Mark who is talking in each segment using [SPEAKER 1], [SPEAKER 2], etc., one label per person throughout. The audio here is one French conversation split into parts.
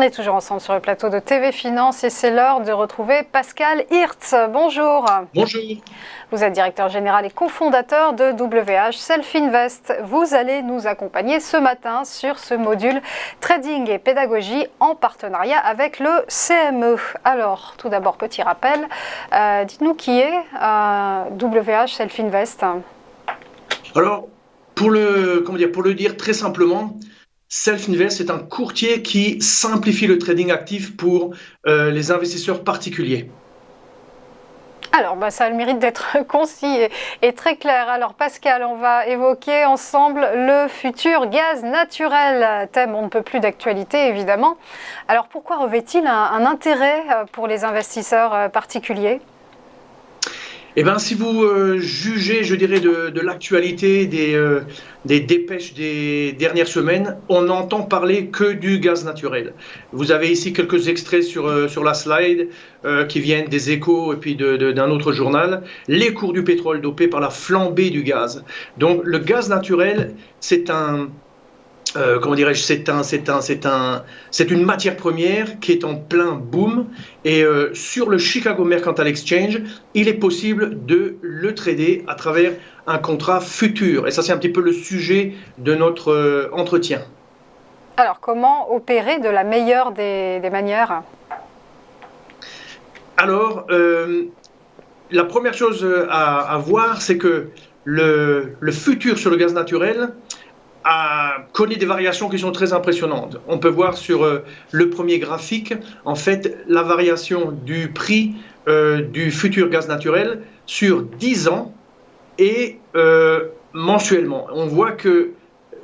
[SPEAKER 1] On est toujours ensemble sur le plateau de TV Finance et c'est l'heure de retrouver Pascal Hirtz. Bonjour.
[SPEAKER 2] Bonjour.
[SPEAKER 1] Vous êtes directeur général et cofondateur de WH Self Invest. Vous allez nous accompagner ce matin sur ce module trading et pédagogie en partenariat avec le CME. Alors, tout d'abord, petit rappel. Dites-nous qui est WH Self Invest.
[SPEAKER 2] Alors, pour le dire très simplement, Self Invest est un courtier qui simplifie le trading actif pour les investisseurs particuliers.
[SPEAKER 1] Alors, ça a le mérite d'être concis et très clair. Alors, Pascal, on va évoquer ensemble le futur gaz naturel, thème on ne peut plus d'actualité, évidemment. Alors, pourquoi revêt-il un intérêt pour les investisseurs particuliers ?
[SPEAKER 2] Eh bien, si vous jugez, je dirais, de l'actualité des dépêches des dernières semaines, on n'entend parler que du gaz naturel. Vous avez ici quelques extraits sur la slide qui viennent des Échos et puis d'un autre journal. Les cours du pétrole dopés par la flambée du gaz. Donc, le gaz naturel, c'est une matière première qui est en plein boom et sur le Chicago Mercantile Exchange, il est possible de le trader à travers un contrat futur. Et ça, c'est un petit peu le sujet de notre entretien.
[SPEAKER 1] Alors, comment opérer de la meilleure des manières ?
[SPEAKER 2] Alors, la première chose à voir, c'est que le futur sur le gaz naturel connaît des variations qui sont très impressionnantes. On peut voir sur le premier graphique, en fait, la variation du prix du futur gaz naturel sur 10 ans et mensuellement. On voit que,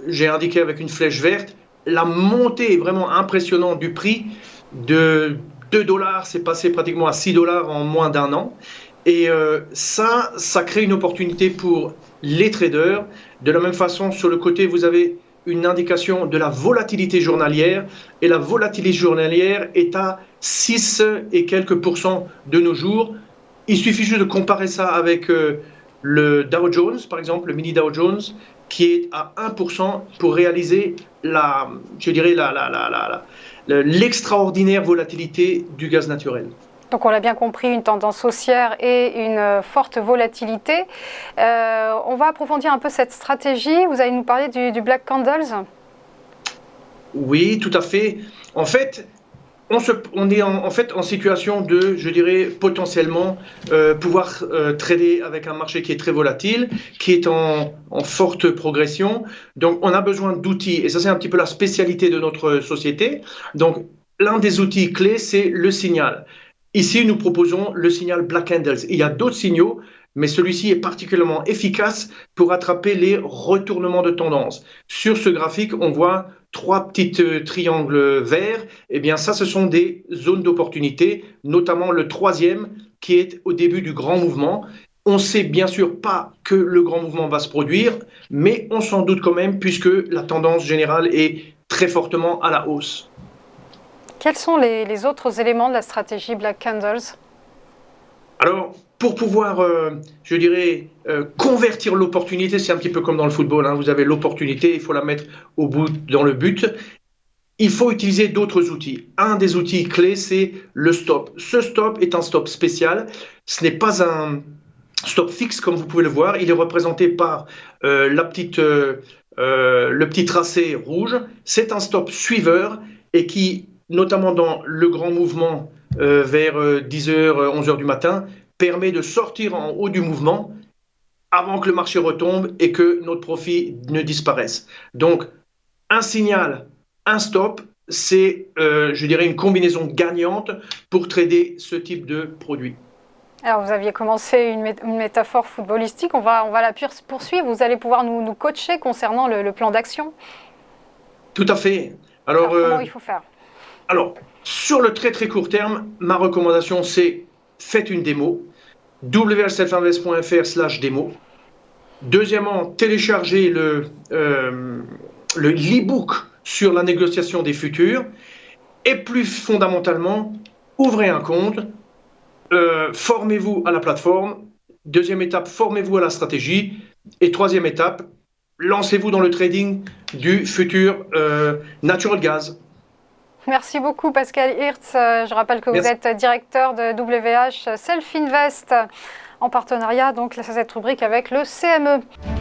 [SPEAKER 2] j'ai indiqué avec une flèche verte, la montée est vraiment impressionnante du prix. De 2 $, c'est passé pratiquement à 6 $ en moins d'un an. Et ça crée une opportunité pour les traders. De la même façon, sur le côté, vous avez une indication de la volatilité journalière. Et la volatilité journalière est à 6 et quelques % de nos jours. Il suffit juste de comparer ça avec le Dow Jones, par exemple, le mini Dow Jones, qui est à 1% pour réaliser l'extraordinaire volatilité du gaz naturel.
[SPEAKER 1] Donc on l'a bien compris, une tendance haussière et une forte volatilité. On va approfondir un peu cette stratégie. Vous allez nous parler du Black Candles ?
[SPEAKER 2] Oui, tout à fait. En fait, on est en situation de, je dirais, potentiellement pouvoir trader avec un marché qui est très volatile, qui est en forte progression. Donc, on a besoin d'outils. Et ça, c'est un petit peu la spécialité de notre société. Donc, l'un des outils clés, c'est le signal. Ici, nous proposons le signal Black Candles. Il y a d'autres signaux, mais celui-ci est particulièrement efficace pour attraper les retournements de tendance. Sur ce graphique, on voit 3 petits triangles verts. Eh bien, ça, ce sont des zones d'opportunité, notamment le 3e qui est au début du grand mouvement. On ne sait bien sûr pas que le grand mouvement va se produire, mais on s'en doute quand même puisque la tendance générale est très fortement à la hausse.
[SPEAKER 1] Quels sont les autres éléments de la stratégie Black Candles ?
[SPEAKER 2] Alors, pour pouvoir, convertir l'opportunité, c'est un petit peu comme dans le football, hein, vous avez l'opportunité, il faut la mettre au bout, dans le but. Il faut utiliser d'autres outils. Un des outils clés, c'est le stop. Ce stop est un stop spécial. Ce n'est pas un stop fixe, comme vous pouvez le voir. Il est représenté par le petit tracé rouge. C'est un stop suiveur et qui, notamment dans le grand mouvement vers 10h, 11h du matin, permet de sortir en haut du mouvement avant que le marché retombe et que notre profit ne disparaisse. Donc, un signal, un stop, c'est, une combinaison gagnante pour trader ce type de produit.
[SPEAKER 1] Alors, vous aviez commencé une métaphore footballistique, on va la poursuivre. Vous allez pouvoir nous coacher concernant le plan d'action. Tout
[SPEAKER 2] à fait. Alors
[SPEAKER 1] comment il faut faire ?
[SPEAKER 2] Alors, sur le très très court terme, ma recommandation c'est faites une démo, wselfinvest.fr/démo. Deuxièmement, téléchargez l'e-book sur la négociation des futurs. Et plus fondamentalement, ouvrez un compte, formez-vous à la plateforme. Deuxième étape, formez-vous à la stratégie. Et troisième étape, lancez-vous dans le trading du futur natural gas.
[SPEAKER 1] Merci beaucoup Pascal Hirtz. Je rappelle que vous êtes directeur de WH Self Invest en partenariat, donc cette rubrique avec le CME.